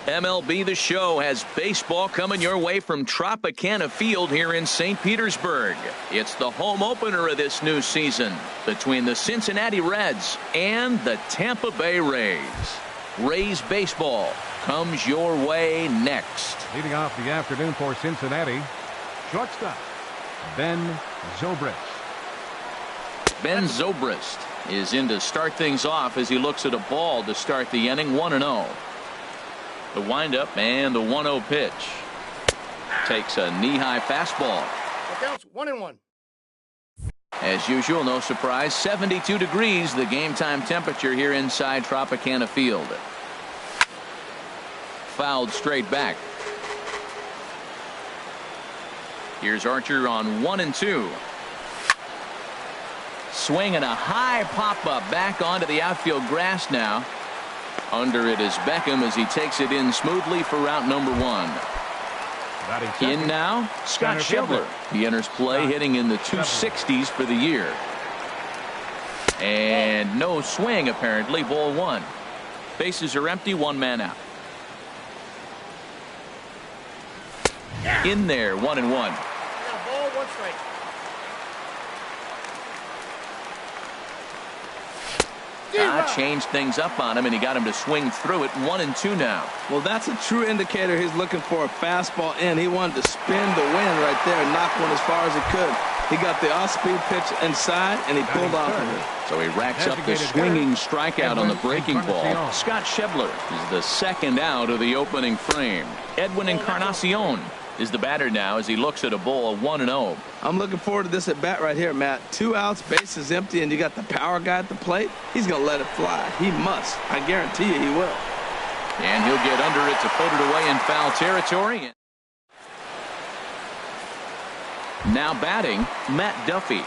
MLB The Show has baseball coming your way from Tropicana Field here in St. Petersburg. It's the home opener of this new season between the Cincinnati Reds and the Tampa Bay Rays. Rays baseball comes your way next. Leading off the afternoon for Cincinnati, shortstop, Ben Zobrist. Ben Zobrist is in to start things off as he looks at a ball to start the inning, 1-0. The windup and the 1-0 pitch. Takes a knee-high fastball. It counts 1-1. As usual, no surprise, 72 degrees, the game time temperature here inside Tropicana Field. Fouled straight back. Here's Archer on 1-2. Swing and a high pop-up back onto the outfield grass now. Under it is Beckham as he takes it in smoothly for route number 1. In now, Scott Schebler. He enters play hitting in the 260s for the year. And no swing apparently, ball 1. Bases are empty, 1 man out. In there, 1-1. Ball, 1 strike. Changed things up on him, and he got him to swing through it. 1-2 now. Well, that's a true indicator he's looking for a fastball in. He wanted to spin the wind right there and knock one as far as he could. He got the off-speed pitch inside, and he pulled off of it. So he racks up the swinging strikeout on the breaking ball. Scott Schebler is the second out of the opening frame. Edwin Encarnacion is the batter now as he looks at a ball, 1-0. I'm looking forward to this at bat right here, Matt. 2 outs, bases empty, and you got the power guy at the plate. He's going to let it fly. He must. I guarantee you he will. And he'll get under it to put it away in foul territory. Now batting, Matt Duffy.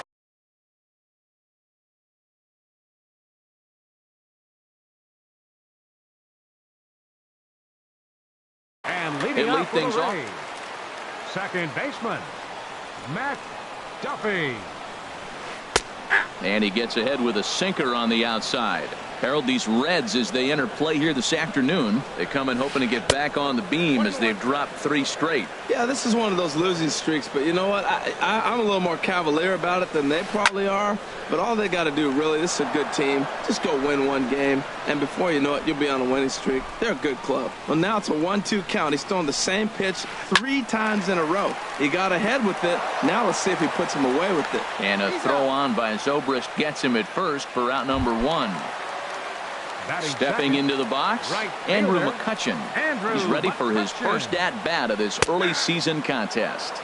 And leading off things off. Second baseman, Matt Duffy. And he gets ahead with a sinker on the outside. Harold, these Reds, as they enter play here this afternoon, they come in hoping to get back on the beam as they've dropped 3 straight. Yeah, this is one of those losing streaks, but you know what? I'm a little more cavalier about it than they probably are, but all they got to do, really, this is a good team. Just go win 1 game, and before you know it, you'll be on a winning streak. They're a good club. Well, now it's a 1-2 count. He's throwing the same pitch 3 times in a row. He got ahead with it. Now let's see if he puts him away with it. And a throw on by Zobrist gets him at first for out number 1. Stepping into the box, Andrew McCutchen. He's ready for his first at-bat of this early season contest.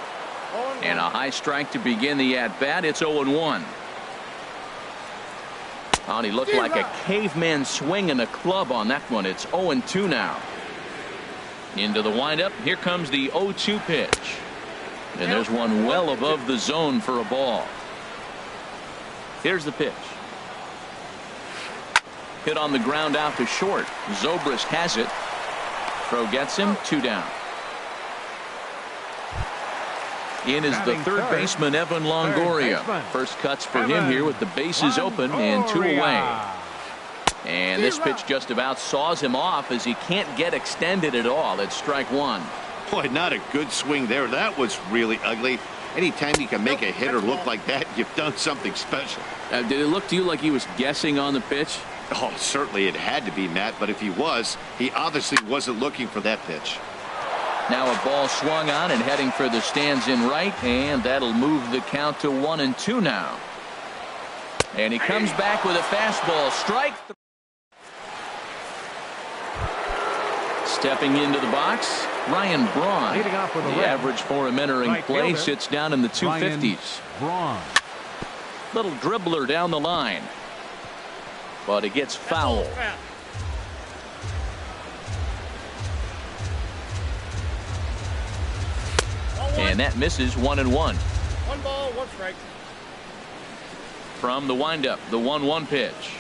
And a high strike to begin the at-bat. It's 0-1. Oh, and he looked like a caveman swinging a club on that one. It's 0-2 now. Into the windup. Here comes the 0-2 pitch. And there's one well above the zone for a ball. Here's the pitch. Hit on the ground out to short. Zobrist has it. Throw gets him. 2 down. In is the third baseman, Evan Longoria. First cuts for him here with the bases open and 2 away. And this pitch just about saws him off as he can't get extended at all. It's strike 1. Boy, not a good swing there. That was really ugly. Anytime you can make a hitter look like that, you've done something special. Did it look to you like he was guessing on the pitch? Oh, certainly it had to be, Matt, but if he was, he obviously wasn't looking for that pitch. Now a ball swung on and heading for the stands in right, and that'll move the count to 1-2 now. And he comes back with a fastball. Strike. Stepping into the box, Ryan Braun. The average for him entering play sits down in the 250s. Little dribbler down the line. But it gets fouled. And that misses. 1-1. 1 ball, 1 strike. From the windup, the 1-1 pitch.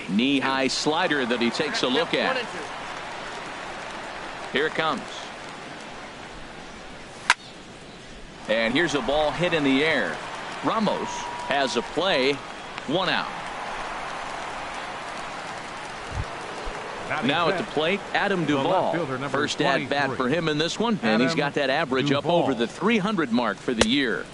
Knee-high slider that he takes a look at. Here it comes. And here's a ball hit in the air. Ramos has a play. 1 out. Now at the plate, Adam Duvall. First at bat for him in this one, and he's got that average up over the 300 mark for the year.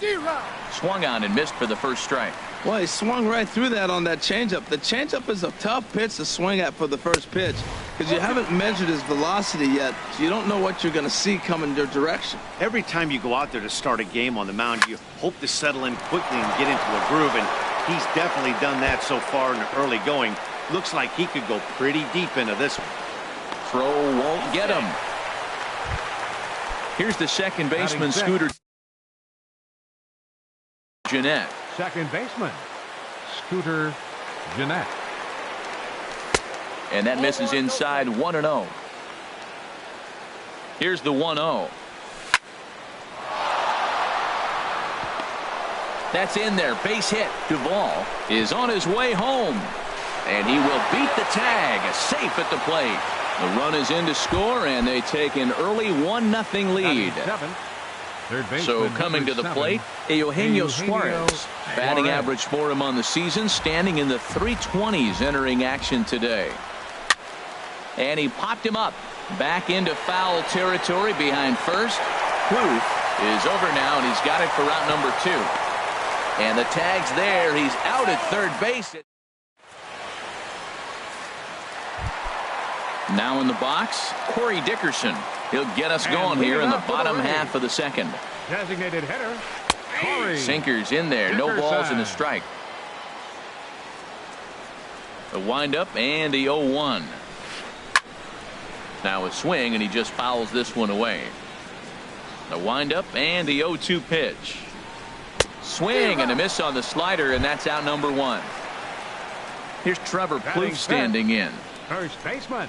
Swung on and missed for the first strike. Well, he swung right through that on that changeup. The changeup is a tough pitch to swing at for the first pitch because you haven't measured his velocity yet, so you don't know what you're going to see coming your direction. Every time you go out there to start a game on the mound, you hope to settle in quickly and get into a groove, and he's definitely done that so far in the early going. Looks like he could go pretty deep into this one. Throw won't get him. Here's the second baseman, Scooter Gennett. Second baseman, Scooter Gennett. And that misses inside 1-0. Here's the 1-0. That's in there. Base hit. Duvall is on his way home. And he will beat the tag. Safe at the plate. The run is in to score, and they take an early 1-0 lead. So coming to the plate, Eugenio Suarez. Batting average for him on the season, standing in the 320s entering action today. And he popped him up. Back into foul territory behind first. Kluth is over now, and he's got it for route number 2. And the tag's there. He's out at third base. Now in the box, Corey Dickerson. He'll get us going here in the bottom half of the second. Designated hitter, Corey Sinkers in there. Dickerson. No balls and a strike. The windup and the 0-1. Now a swing, and he just fouls this one away. The windup and the 0-2 pitch. Swing and a miss on the slider, and that's out number 1. Here's Trevor Plouffe standing in. First baseman,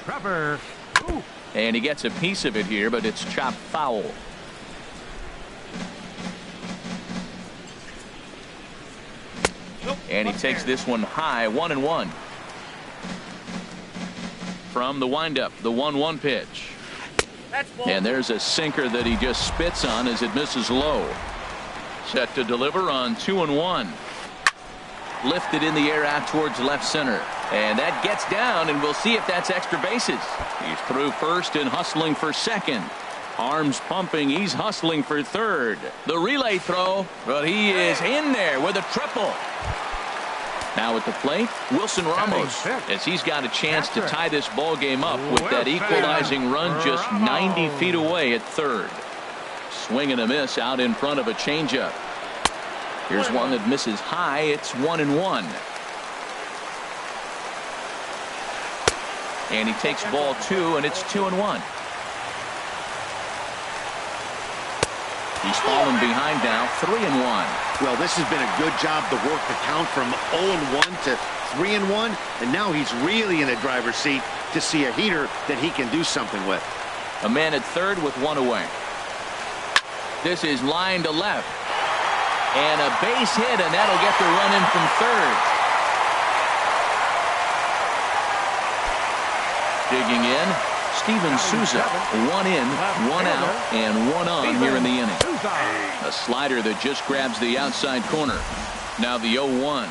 Trevor Plouffe. And he gets a piece of it here, but it's chopped foul. And he takes this one high, 1-1. From the windup, the 1-1 pitch. And there's a sinker that he just spits on as it misses low. Set to deliver on 2-1. Lifted in the air out towards left center. And that gets down, and we'll see if that's extra bases. He's through first and hustling for second. Arms pumping. He's hustling for third. The relay throw, but he is in there with a triple. Now at the plate, Wilson Ramos, as he's got a chance to tie this ball game up with that equalizing run just 90 feet away at third. Swing and a miss out in front of a changeup. Here's one that misses high. It's 1-1. And he takes ball 2, and it's 2-1. He's fallen behind now, 3-1. Well, this has been a good job to work the count from 0-1 to 3-1, and now he's really in the driver's seat to see a heater that he can do something with. A man at third with 1 away. This is line to left. And a base hit, and that'll get the run in from third. Digging in, Steven Souza. 1 in, 1 out, and 1 on here in the inning. A slider that just grabs the outside corner. Now the 0-1.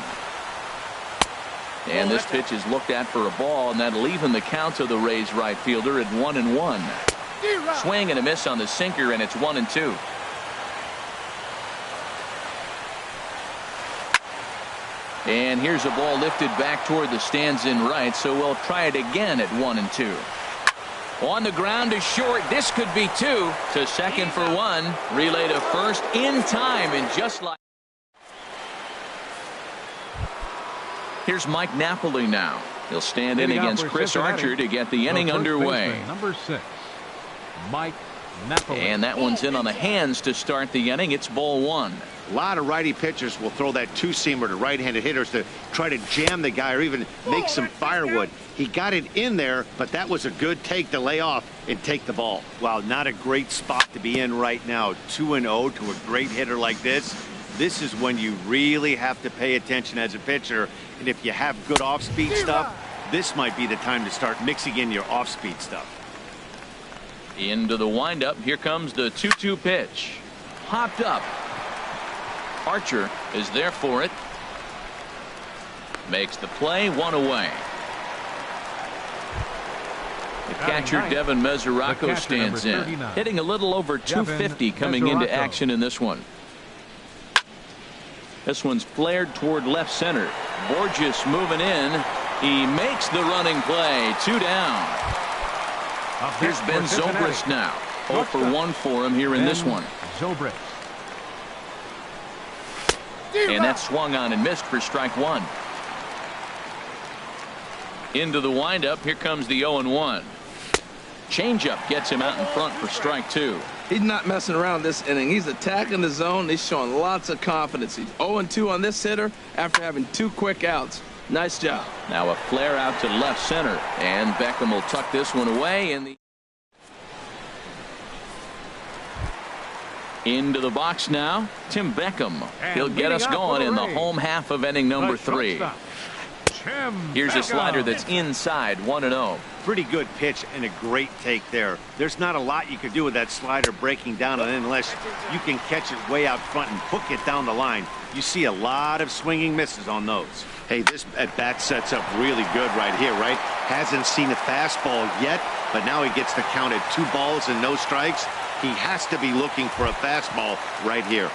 And this pitch is looked at for a ball, and that'll even the count to the Rays right fielder at 1-1. Swing and a miss on the sinker, and it's 1-2. And here's a ball lifted back toward the stands in right, so we'll try it again at 1-2. On the ground to short. This could be 2. To second for 1. Relay to first in time, and just like. Here's Mike Napoli now. He'll stand in against Chris Archer to get the inning underway. Number 6, Mike Napoli. And that one's in on the hands to start the inning. It's ball 1. A lot of righty pitchers will throw that two-seamer to right-handed hitters to try to jam the guy or even make some firewood. He got it in there, but that was a good take to lay off and take the ball. Wow, not a great spot to be in right now. 2-0 to a great hitter like this. This is when you really have to pay attention as a pitcher. And if you have good off-speed stuff, this might be the time to start mixing in your off-speed stuff. Into the windup. Here comes the 2-2 pitch. Hopped up. Archer is there for it. Makes the play, 1 away. The catcher, Devin Mesoraco, stands in, hitting a little over 250 coming into action in this one. This one's flared toward left center. Borges moving in. He makes the running play. 2 down. Here's Ben Zobrist now. 0 for 1 for him here in this one. Zobrist. And that swung on and missed for strike 1. Into the windup. Here comes the 0-1. Changeup gets him out in front for strike 2. He's not messing around this inning. He's attacking the zone. He's showing lots of confidence. He's 0-2 on this hitter after having 2 quick outs. Nice job. Now a flare out to left center, and Beckham will tuck this one away in the into the box now. Tim Beckham. He'll get us going in the home half of inning number 3. Here's a slider that's inside, 1-0. Pretty good pitch and a great take there. There's not a lot you could do with that slider breaking down on it unless you can catch it way out front and hook it down the line. You see a lot of swinging misses on those. Hey, this at bat sets up really good right here, right? Hasn't seen a fastball yet, but now he gets the count at 2 balls and no strikes. He has to be looking for a fastball right here.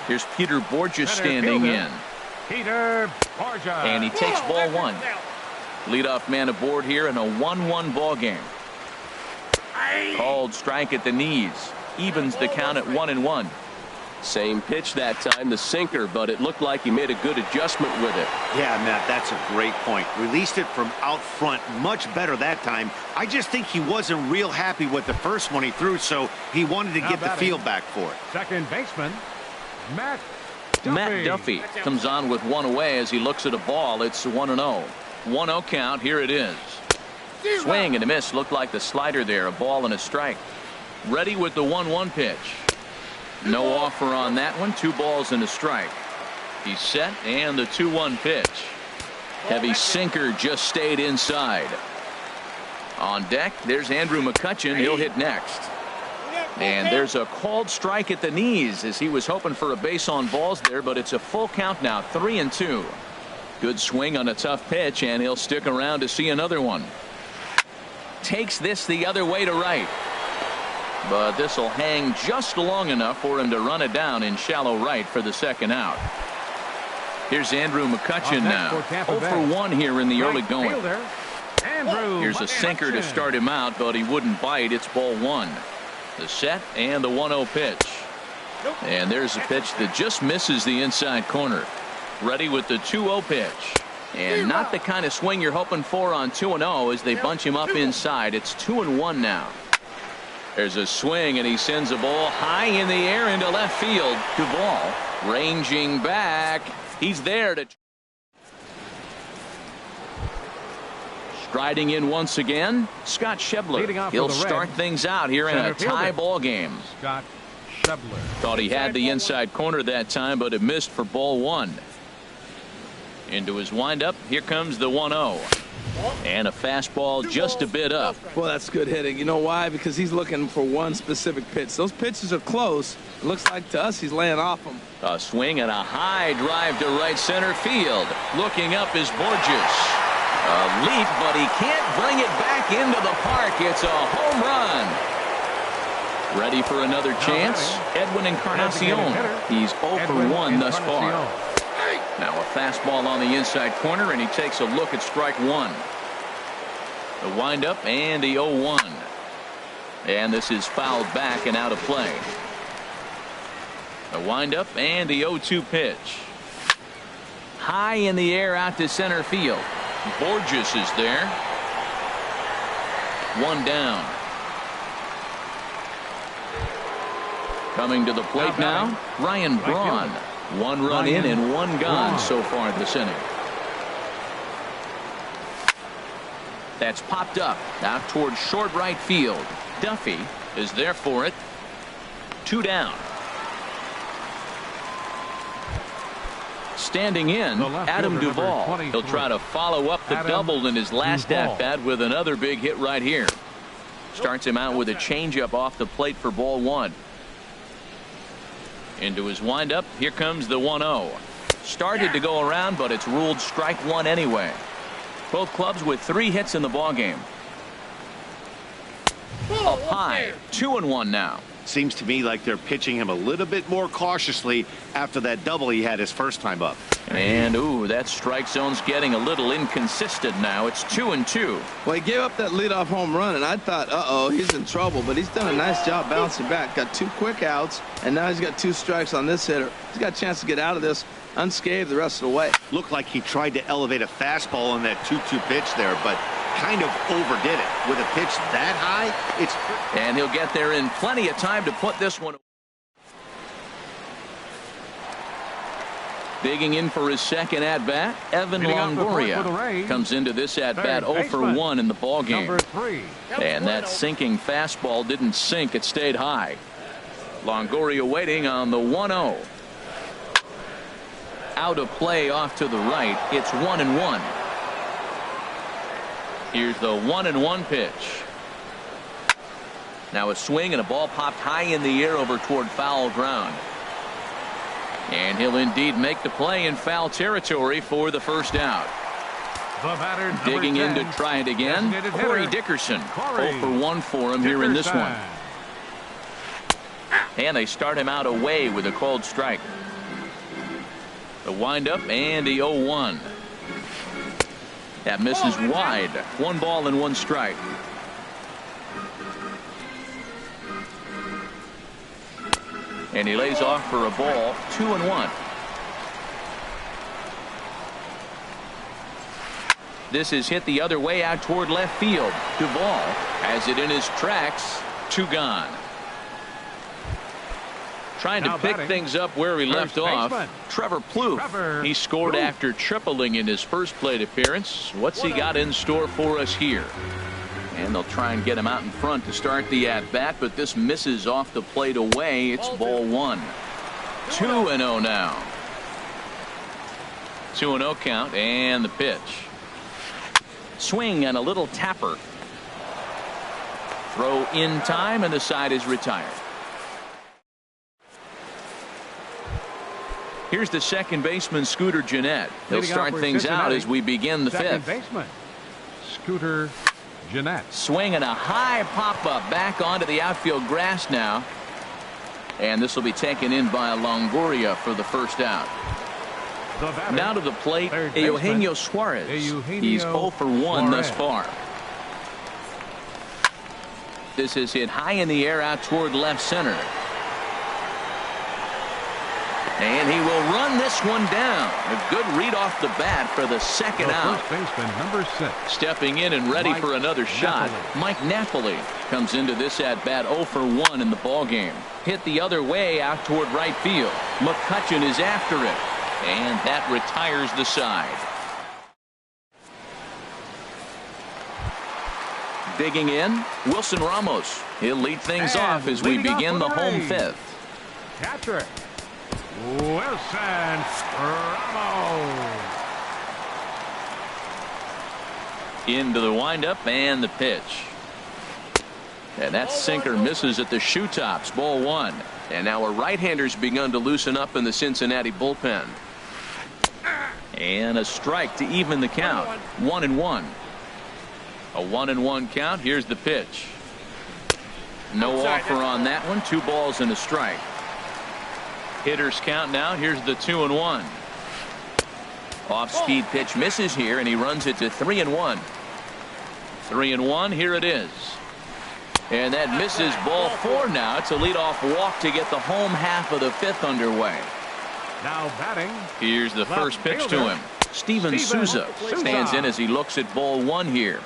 Here's Peter Borges standing in. Peter Borges. And he takes ball 1. Leadoff man aboard here in a 1-1 ball game. Called strike at the knees. Evens the count at 1-1. Same pitch that time, the sinker, but it looked like he made a good adjustment with it. Yeah, Matt, that's a great point. Released it from out front much better that time. I just think he wasn't real happy with the first one he threw, so he wanted to get the feel back for it. Second baseman, Matt Duffy. Matt Duffy comes on with 1 away as he looks at a ball. It's 1-0. 1-0 count. Here it is. Swing and a miss. Looked like the slider there. A ball and a strike. Ready with the 1-1 pitch. No offer on that one. 2 balls and a strike. He's set, and the 2-1 pitch. Heavy sinker just stayed inside. On deck, there's Andrew McCutchen. He'll hit next. And there's a called strike at the knees as he was hoping for a base on balls there, but it's a full count now, 3-2. Good swing on a tough pitch, and he'll stick around to see another one. Takes this the other way to right. But this will hang just long enough for him to run it down in shallow right for the second out. Here's Andrew McCutchen now. 0 for 1 here in the early going. Here's a sinker to start him out, but he wouldn't bite. It's ball 1. The set and the 1-0 pitch. And there's a pitch that just misses the inside corner. Ready with the 2-0 pitch. And not the kind of swing you're hoping for on 2-0 as they bunch him up inside. It's 2-1 now. There's a swing, and he sends a ball high in the air into left field. Duvall ranging back. He's there to striding in once again. Scott Schebler. He'll start things out here in a tie ball game. Scott Schebler. Thought he had the inside corner that time, but it missed for ball 1. Into his windup. Here comes the 1-0. And a fastball just a bit up. Well, that's good hitting. You know why? Because he's looking for one specific pitch. Those pitches are close. It looks like to us he's laying off them. A swing and a high drive to right center field. Looking up is Borges. A leap, but he can't bring it back into the park. It's a home run. Ready for another chance? Edwin Encarnacion. He's 0 for 1 thus far. Now a fastball on the inside corner, and he takes a look at strike 1. The windup and the 0-1. And this is fouled back and out of play. The windup and the 0-2 pitch. High in the air out to center field. Borges is there. 1 down. Coming to the plate now, Ryan Braun. 1 run in and 1 gone so far this inning. That's popped up out towards short right field. Duffy is there for it. 2 down. Standing in, Adam Duvall. He'll try to follow up the double in his last at-bat with another big hit right here. Starts him out with a changeup off the plate for ball 1. Into his windup. Here comes the 1-0. Started to go around, but it's ruled strike 1 anyway. Both clubs with 3 hits in the ballgame. Up high, 2-1 now. Seems to me like they're pitching him a little bit more cautiously after that double he had his first time up. And, ooh, that strike zone's getting a little inconsistent now. It's 2-2. Well, he gave up that leadoff home run, and I thought, uh-oh, he's in trouble. But he's done a nice job bouncing back. Got 2 quick outs, and now he's got 2 strikes on this hitter. He's got a chance to get out of this unscathed the rest of the way. Looked like he tried to elevate a fastball on that 2-2 pitch there, but kind of overdid it. With a pitch that high, And he'll get there in plenty of time to put this one. Digging in for his second at-bat, Evan Longoria comes into this at-bat 0 for 1 in the ballgame. And that sinking fastball didn't sink, it stayed high. Longoria waiting on the 1-0. Out of play off to the right, it's 1-1. Here's the 1-1 pitch. Now a swing and a ball popped high in the air over toward foul ground. And he'll indeed make the play in foul territory for the first out. Digging in to try it again, Corey Dickerson. 0 for 1 for him here in this one. And they start him out away with a called strike. The windup and the 0-1. That misses wide. 1 ball and 1 strike. And he lays off for a ball. 2-1. This is hit the other way out toward left field. Duvall has it in his tracks. 2 gone. Trying to pick things up where he left off. Trevor Plouffe. He scored after tripling in his first plate appearance. What's he got in store for us here? And they'll try and get him out in front to start the at-bat, but this misses off the plate away. It's ball 1. 2-0 now. 2-0 count and the pitch. Swing and a little tapper. Throw in time and the side is retired. Here's the second baseman, Scooter Gennett. He'll start things out as we begin the 5th. Baseman, Scooter Gennett. Swing and a high pop-up back onto the outfield grass now. And this will be taken in by Longoria for the first out. Now to the plate, Eugenio Suarez. He's 0 for 1 thus far. This is hit high in the air out toward left center. And he will run this one down. A good read off the bat for the second out. First baseman, number 6. Stepping in and ready for another shot. Mike Napoli comes into this at bat 0 for 1 in the ballgame. Hit the other way out toward right field. McCutchen is after it. And that retires the side. Digging in, Wilson Ramos. He'll lead things off as we begin the home 5th. Catcher, Wilson Ramos. Into the windup and the pitch. And that sinker misses at the shoe tops. Ball 1. And now a right-hander's begun to loosen up in the Cincinnati bullpen. And a strike to even the count. 1-1. A 1-1 count. Here's the pitch. No offer on that one. 2 balls and a strike. Hitters count now. Here's the 2-1. Off-speed pitch misses here, and he runs it to 3-1. 3-1. Here it is. And that misses ball 4 now. It's a leadoff walk to get the home half of the 5th underway. Now batting. Here's the first pitch to him. Steven Souza stands in as he looks at ball 1 here.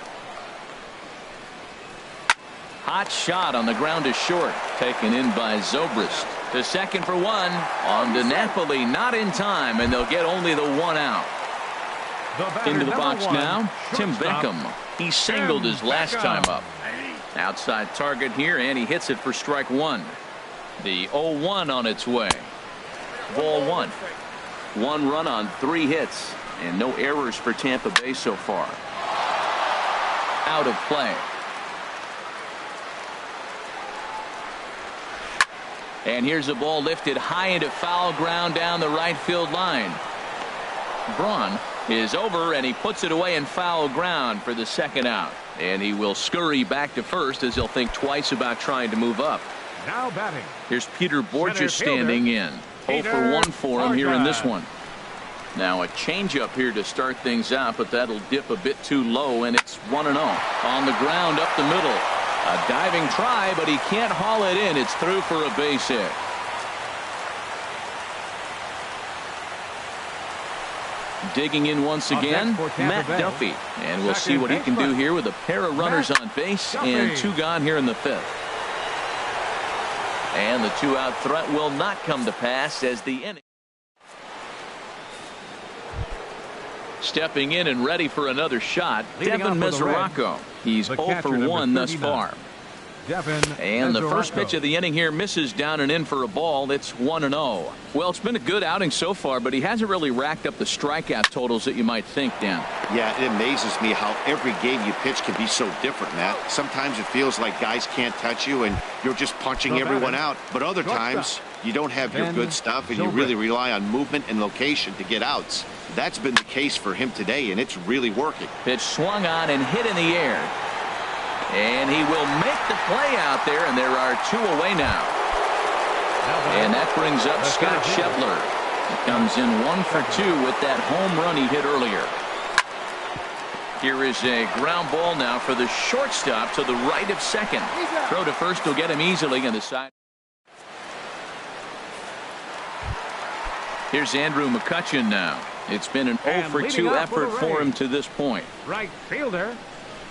Hot shot on the ground is short. Taken in by Zobrist. To second for 1. On to Napoli, not in time, and they'll get only the 1 out. Into the box now, Tim Beckham. He singled his last time up. Outside target here, and he hits it for strike 1. The 0-1 on its way. Ball 1. 1 run on 3 hits, and no errors for Tampa Bay so far. Out of play. And here's a ball lifted high into foul ground down the right field line. Braun is over, and he puts it away in foul ground for the second out. And he will scurry back to first as he'll think twice about trying to move up. Now batting. Here's Peter Borges Center fielder, standing in. 0 for 1 for him here in this one. Now a changeup here to start things out, but that'll dip a bit too low, and it's 1-0. On the ground up the middle. A diving try, but he can't haul it in. It's through for a base hit. Digging in once again, Matt Duffy. And we'll see what he can do here with a pair of runners on base and 2 gone here in the 5th. And the 2-out threat will not come to pass as the inning. Stepping in and ready for another shot, Devin Mesoraco. He's 0 for 1 thus far. And the first pitch of the inning here misses down and in for a ball. It's 1-0. Well, it's been a good outing so far, but he hasn't really racked up the strikeout totals that you might think, Dan. Yeah, it amazes me how every game you pitch can be so different, Matt. Sometimes it feels like guys can't touch you and you're just punching everyone out. But other times you don't have your good stuff and you really rely on movement and location to get outs. That's been the case for him today, and it's really working. Pitch swung on and hit in the air. And he will make the play out there, and there are 2 away now. And that brings up Scott Shepler. He comes in 1 for 2 with that home run he hit earlier. Here is a ground ball now for the shortstop to the right of second. Throw to first will get him easily on the side. Here's Andrew McCutchen now. It's been an 0 for 2 effort for him to this point. Right fielder,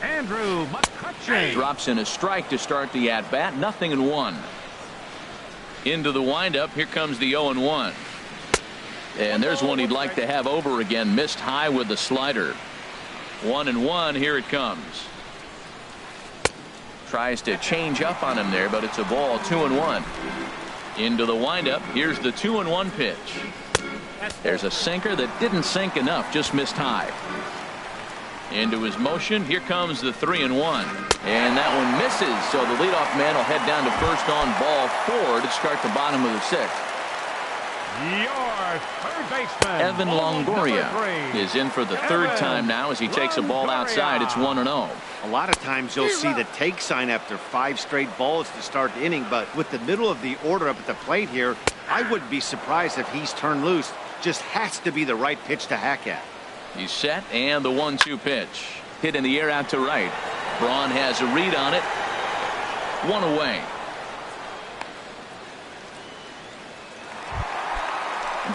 Andrew McCutchen. Drops in a strike to start the at-bat. 0-1. Into the windup. Here comes the 0-1. And there's one he'd like to have over again. Missed high with the slider. 1-1. Here it comes. Tries to change up on him there, but it's a ball. 2-1. Into the windup. Here's the 2-1 pitch. There's a sinker that didn't sink enough. Just missed high. Into his motion. Here comes the 3-1. And that one misses. So the leadoff man will head down to first on ball 4 to start the bottom of the 6th. Your third baseman, Evan Longoria is in for the 3rd time now as he takes a ball outside. It's 1-0. A lot of times you'll see the take sign after 5 straight balls to start the inning, but with the middle of the order up at the plate here, I wouldn't be surprised if he's turned loose. Just has to be the right pitch to hack at. He's set, and the 1-2 pitch. Hit in the air out to right. Braun has a read on it. 1 away.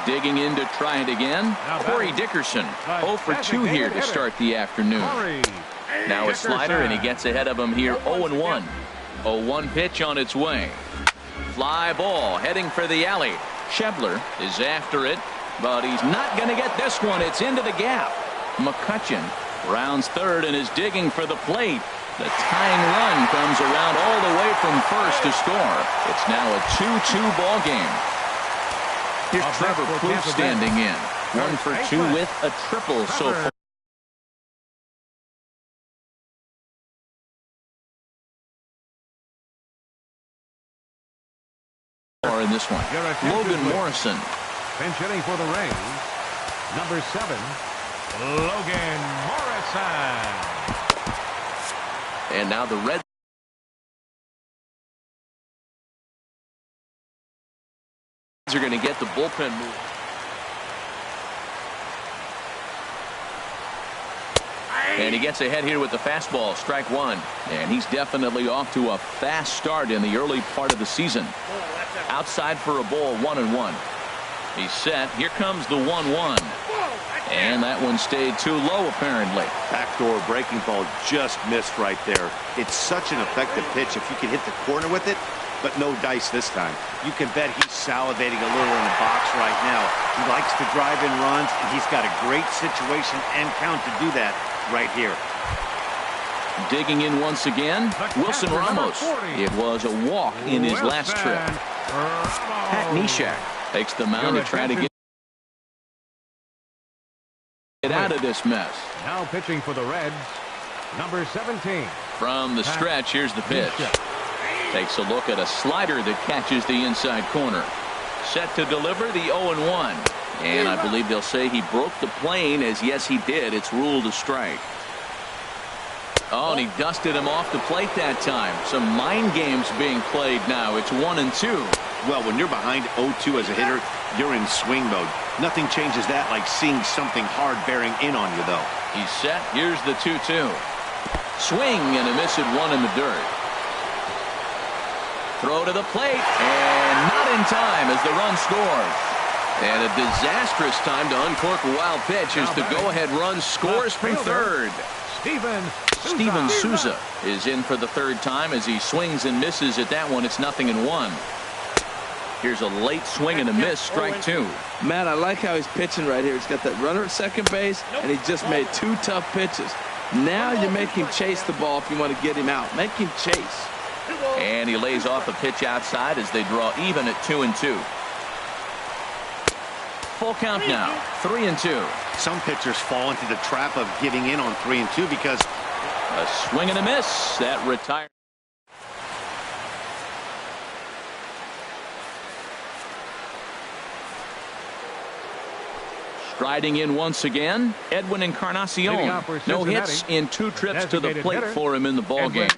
Digging in to try it again. Corey Dickerson. 0 for 2 here to start the afternoon. Now a slider, and he gets ahead of him here. 0-1. 0-1 pitch on its way. Fly ball heading for the alley. Shepler is after it, but he's not going to get this one. It's into the gap. McCutchen rounds 3rd and is digging for the plate. The tying run comes around all the way from first to score. It's now a 2-2 ball game. Here's Trevor Plouffe standing in. 1 for 2 with a triple so far in this one. Logan Morrison. Pinch hitting for the Rays, number 7, Logan Morrison. And now the Reds are going to get the bullpen move. And he gets ahead here with the fastball. Strike 1. And he's definitely off to a fast start in the early part of the season. Outside for a ball. 1-1. He's set. Here comes the 1-1. And that one stayed too low, apparently. Backdoor breaking ball just missed right there. It's such an effective pitch if you can hit the corner with it, but no dice this time. You can bet he's salivating a little in the box right now. He likes to drive in runs, and he's got a great situation and count to do that right here. Digging in once again, Wilson Ramos. It was a walk in his last trip. Pat Neshek takes the mound to try to get out of this mess. Now pitching for the Reds, number 17. From the stretch, here's the pitch. Takes a look at a slider that catches the inside corner. Set to deliver the 0-1. And I believe they'll say he broke the plane, as yes, he did. It's ruled a strike. Oh, and he dusted him off the plate that time. Some mind games being played now. It's 1-2. Well, when you're behind 0-2 as a hitter, you're in swing mode. Nothing changes that like seeing something hard bearing in on you, though. He's set. Here's the 2-2. Swing and a miss at one in the dirt. Throw to the plate, and not in time as the run scores. And a disastrous time to uncork a wild pitch as the go-ahead run scores from third. Steven Souza is in for the third time as he swings and misses at that one. It's 0-1. Here's a late swing and a miss, strike two. Matt, I like how he's pitching right here. He's got that runner at second base, and he just made two tough pitches. Now you make him chase the ball if you want to get him out. Make him chase. And he lays off a pitch outside as they draw even at 2-2. Full count now, 3-2. Some pitchers fall into the trap of giving in on 3-2 because a swing and a miss that retires. Striding in once again, Edwin Encarnacion. No hits in 2 trips to the plate for him in the ballgame.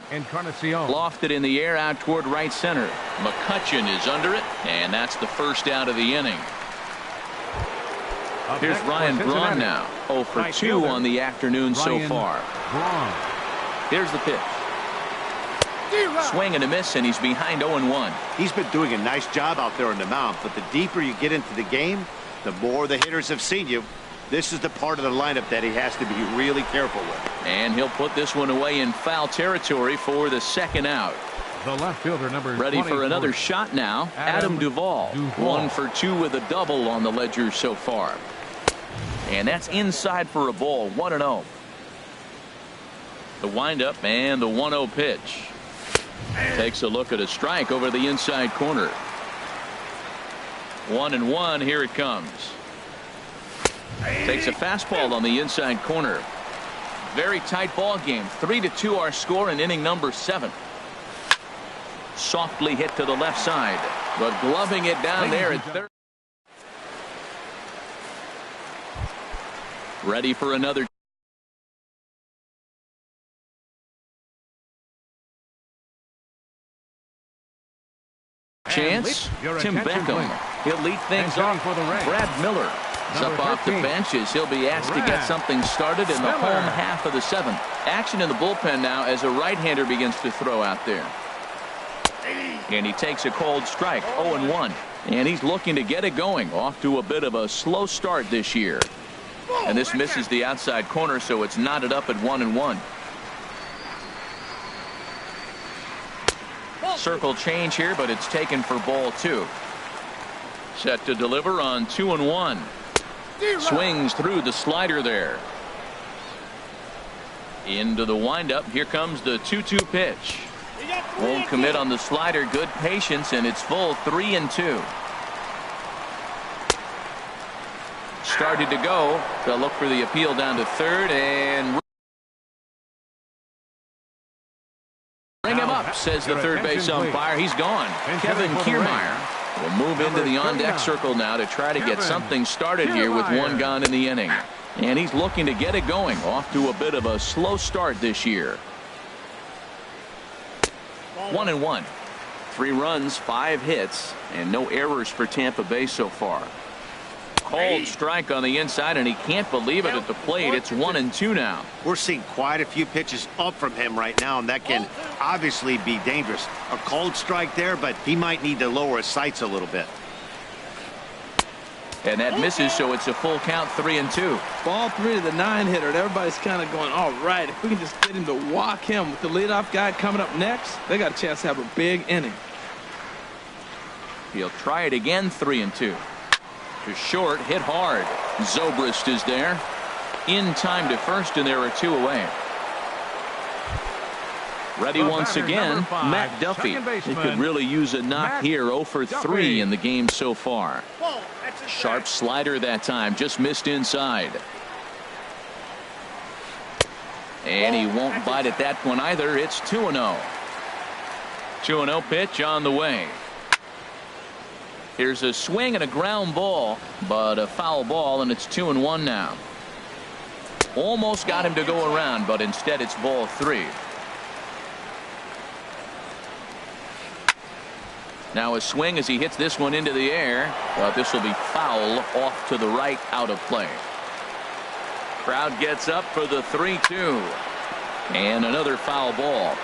Lofted in the air out toward right center. McCutchen is under it, and that's the first out of the inning. Here's Ryan Braun now. 0 for 2 on the afternoon so far. Here's the pitch. Swing and a miss, and he's behind 0-1. He's been doing a nice job out there on the mound, but the deeper you get into the game, the more the hitters have seen you. This is the part of the lineup that he has to be really careful with. And he'll put this one away in foul territory for the second out. The left fielder, number ready for another shot now. Adam Duvall. 1 for 2 with a double on the ledger so far. And that's inside for a ball. 1-0. The windup and the 1-0 pitch. Takes a look at a strike over the inside corner. 1-1. Here it comes. Takes a fastball on the inside corner. Very tight ball game. 3-2 our score in inning number 7. Softly hit to the left side, but gloving it down there at third. Ready for another chance. Tim Beckham. He'll lead things off. Brad Miller is up off the bench as he'll be asked to get something started in the home half of the 7th. Action in the bullpen now as a right-hander begins to throw out there. And he takes a cold strike. 0-1. And he's looking to get it going. Off to a bit of a slow start this year. And this misses the outside corner, so it's knotted up at 1-1. Circle change here, but it's taken for ball 2. Set to deliver on 2-1. Swings through the slider there. Into the windup. Here comes the 2-2 pitch. Won't commit on the slider. Good patience, and it's full. 3-2. Started to go. They'll look for the appeal down to third and bring him up, says the third base umpire. He's gone. Kevin Kiermaier will move into the on-deck circle now to try to get something started here with 1 gone in the inning. And he's looking to get it going. Off to a bit of a slow start this year. 1-1. 3 runs, 5 hits, and no errors for Tampa Bay so far. Cold strike on the inside, and he can't believe it at the plate. It's 1-2 now. We're seeing quite a few pitches up from him right now, and that can obviously be dangerous. A cold strike there, but he might need to lower his sights a little bit. And that misses, so it's a full count. 3-2. Ball 3 to the 9-hitter, and everybody's kind of going, all right, if we can just get him to walk him with the leadoff guy coming up next, they got a chance to have a big inning. He'll try it again. 3-2. To short, hit hard. Zobrist is there. In time to first, and there are 2 away. Ready once again, Matt Duffy. He could really use a knock here. 0 for 3 in the game so far. Sharp slider that time, just missed inside. And he won't bite at that one either. It's 2-0. 2-0 pitch on the way. Here's a swing and a ground ball, but a foul ball, and it's 2-1 now. Almost got him to go around, but instead it's ball 3. Now a swing as he hits this one into the air, but this will be foul off to the right, out of play. Crowd gets up for the 3-2. And another foul ball.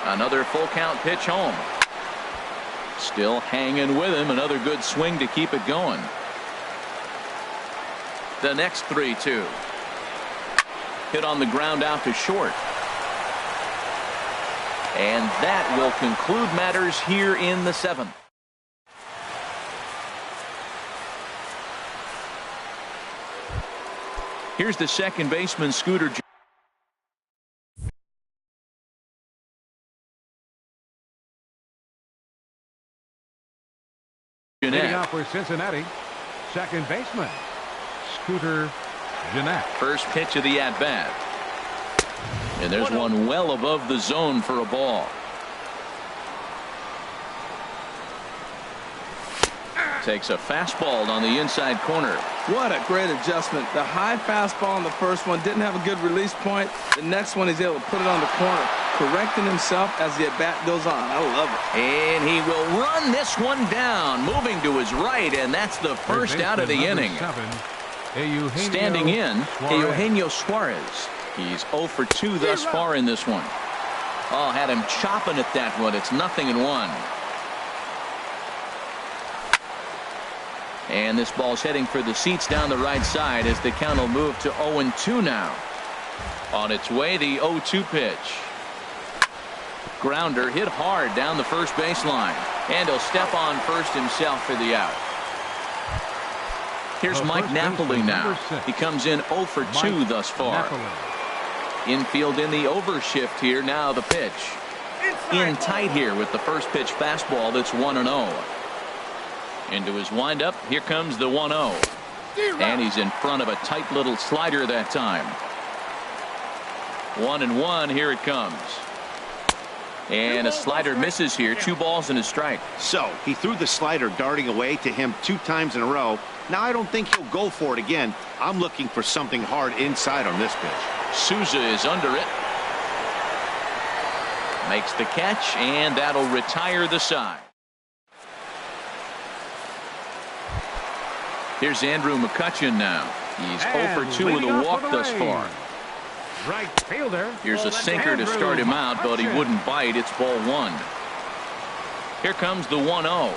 Another full count pitch home. Still hanging with him. Another good swing to keep it going. The next 3-2. Hit on the ground out to short. And that will conclude matters here in the 7th. Here's the second baseman, Scooter. Leading off for Cincinnati, second baseman, Scooter Gennett. First pitch of the at-bat. And there's one well above the zone for a ball. Takes a fastball on the inside corner. What a great adjustment. The high fastball on the first one didn't have a good release point. The next one he's able to put it on the corner, correcting himself as the at-bat goes on. I love it. And he will run this one down, moving to his right, and that's the first out of the inning. Standing in, Eugenio Suarez. He's 0 for 2 thus far in this one. Oh, had him chopping at that one. It's 0-1. And this ball's heading for the seats down the right side as the count will move to 0-2 now. On its way, the 0-2 pitch. Grounder hit hard down the first baseline. And he'll step on first himself for the out. Here's Mike Napoli now. He comes in 0 for 2 thus far. Infield in the overshift here. Now the pitch. In tight here with the first pitch fastball that's 1-0. Into his windup. Here comes the 1-0. And he's in front of a tight little slider that time. 1-1. Here it comes. And a slider misses here. 2 balls and a strike. So he threw the slider darting away to him 2 times in a row. Now I don't think he'll go for it again. I'm looking for something hard inside on this pitch. Souza is under it. Makes the catch, and that'll retire the side. Here's Andrew McCutchen now. He's 0 for 2 with a walk thus far. Right fielder. Here's a sinker to start him out, but he wouldn't bite. It's ball 1. Here comes the 1-0.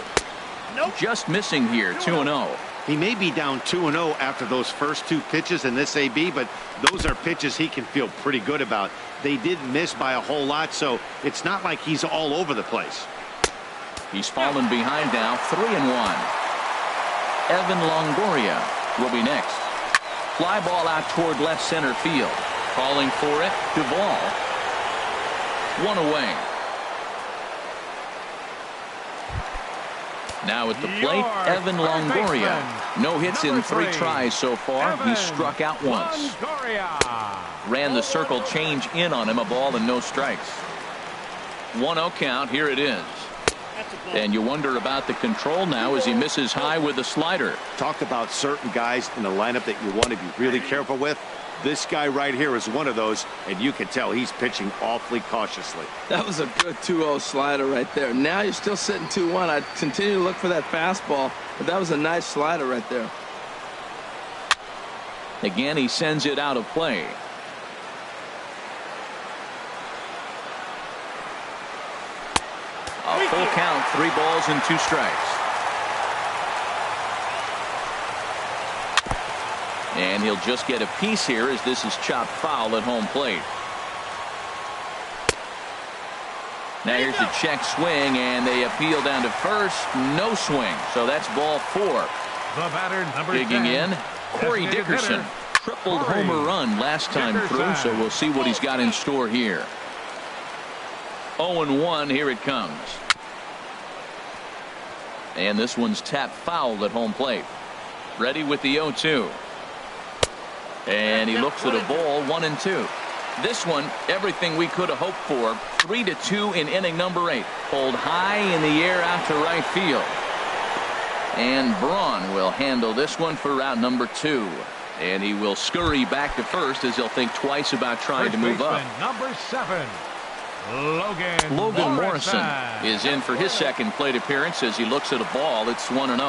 Just missing here. 2-0. He may be down 2-0 after those first 2 pitches in this AB, but those are pitches he can feel pretty good about. They did miss by a whole lot, so it's not like he's all over the place. He's fallen behind now. 3-1. Evan Longoria will be next. Fly ball out toward left center field. Calling for it, Duvall. 1 away. Now at the plate, Evan Longoria. No hits in 3 tries so far. He struck out once. Ran the circle change in on him. A ball and no strikes. 1-0 count. Here it is. And you wonder about the control now as he misses high with the slider. Talk about certain guys in the lineup that you want to be really careful with. This guy right here is one of those, and you can tell he's pitching awfully cautiously. That was a good 2-0 slider right there. Now you're still sitting 2-1. I continue to look for that fastball, but that was a nice slider right there. Again, he sends it out of play. A full count, 3 balls and 2 strikes. And he'll just get a piece here as this is chopped foul at home plate. Now here's a check swing, and they appeal down to first. No swing, so that's ball 4. The batter, number Digging 10, in, Corey Dickerson. Tripled homer run last time through, so we'll see what he's got in store here. 0-1, here it comes. And this one's tapped foul at home plate. Ready with the 0-2. And he looks at a ball, 1-2. This one, everything we could have hoped for. 3-2 in inning number 8. Pulled high in the air out to right field. And Braun will handle this one for out number 2. And he will scurry back to first as he'll think twice about trying to move up. Number 7. Logan Morrison is in for his second plate appearance as he looks at a ball. It's 1-0.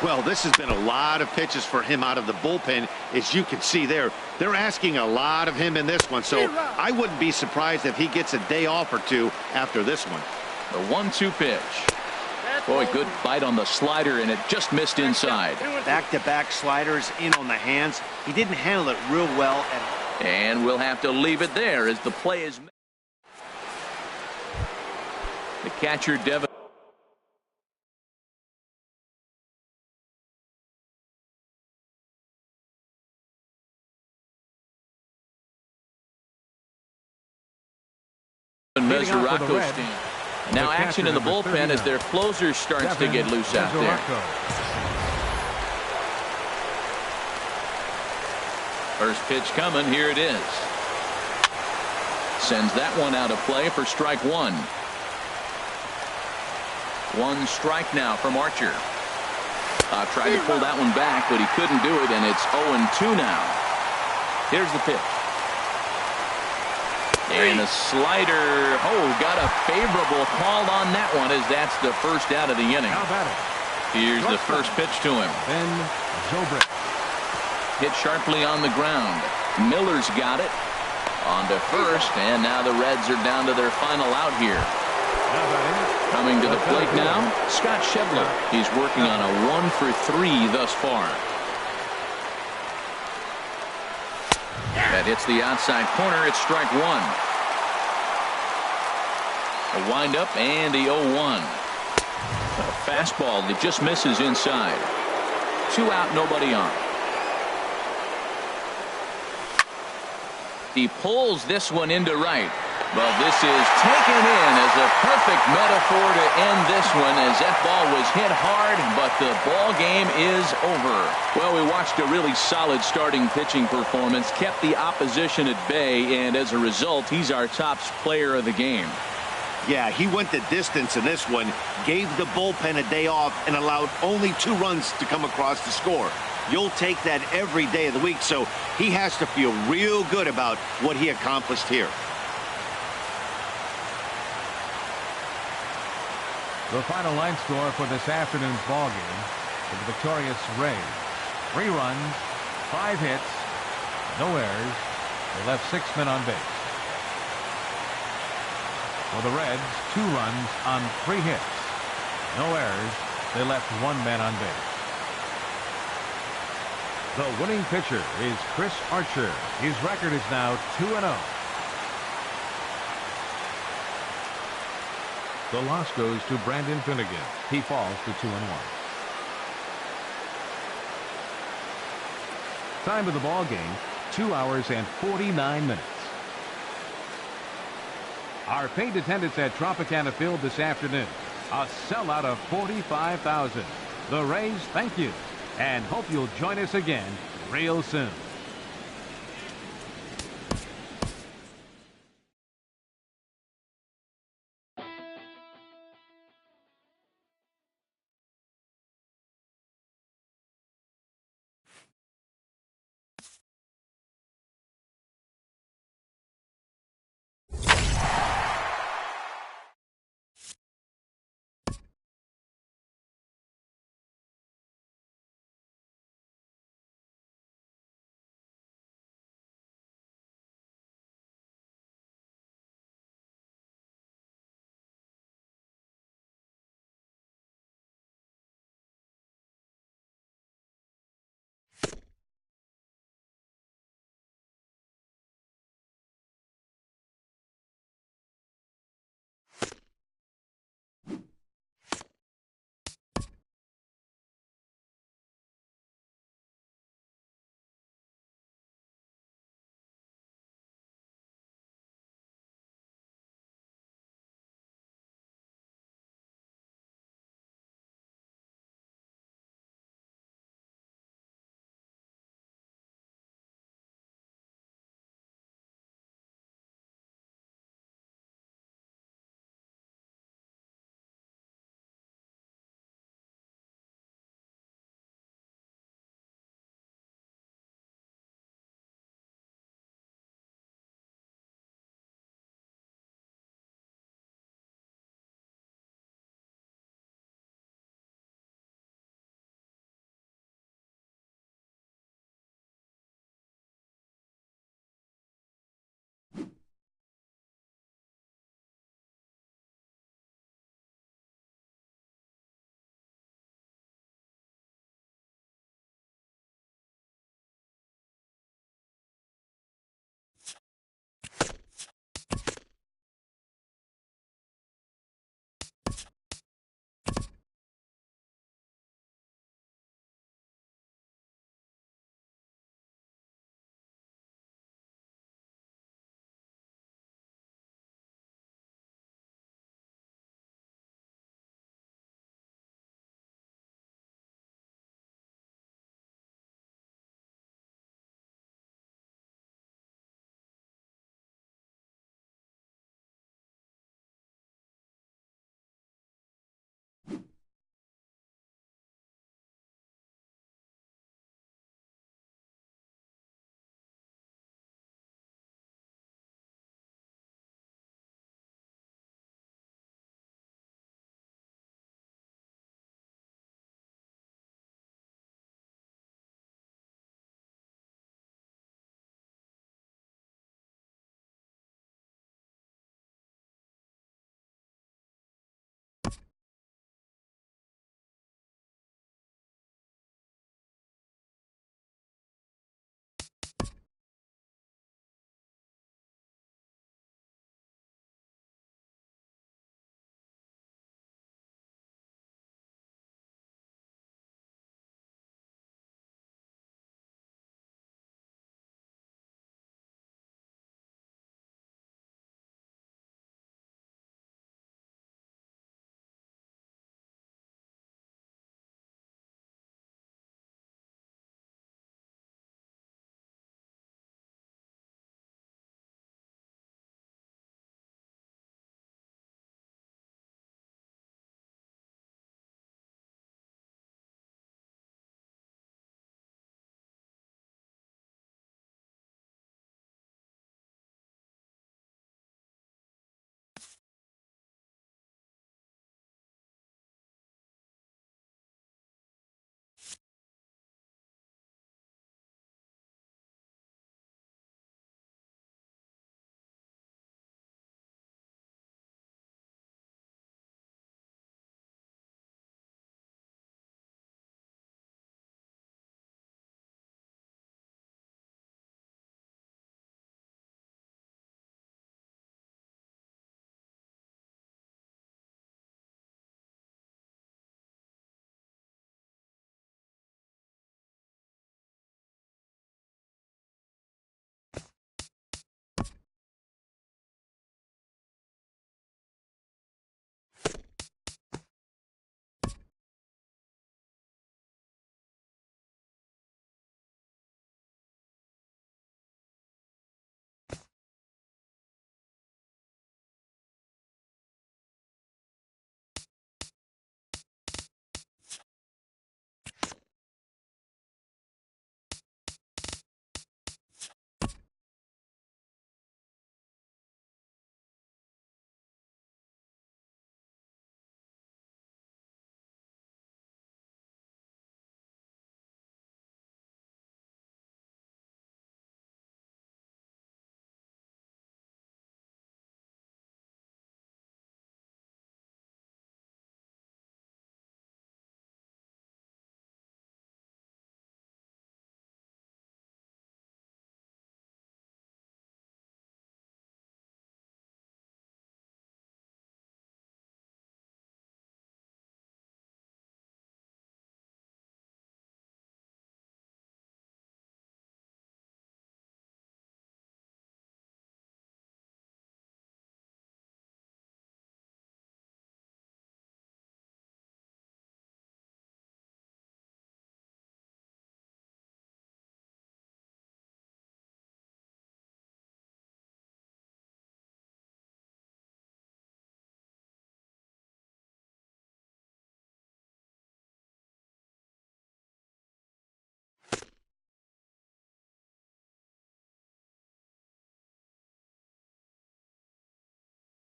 Well, this has been a lot of pitches for him out of the bullpen. As you can see there, they're asking a lot of him in this one. So I wouldn't be surprised if he gets a day off or two after this one. The 1-2 pitch. Boy, good bite on the slider, and it just missed inside. Back-to-back sliders in on the hands. He didn't handle it real well. And we'll have to leave it there as the play is made. The catcher, Devin. Mesoraco stand. Now action in the bullpen as their closer starts to get loose out there. First pitch coming. Here it is. Sends that one out of play for strike 1. 1 strike now from Archer. Tried to pull that one back, but he couldn't do it, and it's 0-2 now. Here's the pitch. And a slider. Oh, got a favorable call on that one as that's the first out of the inning. Here's the first pitch to him. Then Zobrist. Hit sharply on the ground. Miller's got it. On to first, and now the Reds are down to their final out here. Coming to the plate now, Scott Schebler. He's working on a 1-for-3 thus far. That hits the outside corner. It's strike 1. A windup and the 0-1. A fastball that just misses inside. 2 out, nobody on. He pulls this one into right. But this is taken in as a perfect metaphor to end this one as that ball was hit hard, but the ball game is over. Well, we watched a really solid starting pitching performance, kept the opposition at bay, and as a result, he's our top player of the game. Yeah, he went the distance in this one, gave the bullpen a day off, and allowed only 2 runs to come across the score. You'll take that every day of the week, so he has to feel real good about what he accomplished here. The final line score for this afternoon's ball game for the victorious Rays. 3 runs, 5 hits, no errors. They left 6 men on base. For the Reds, 2 runs on 3 hits. No errors. They left 1 man on base. The winning pitcher is Chris Archer. His record is now 2-0. The loss goes to Brandon Finnegan. He falls to 2-1. Time of the ball game, 2 hours and 49 minutes. Our paid attendance at Tropicana Field this afternoon, a sellout of 45,000. The Rays thank you and hope you'll join us again real soon.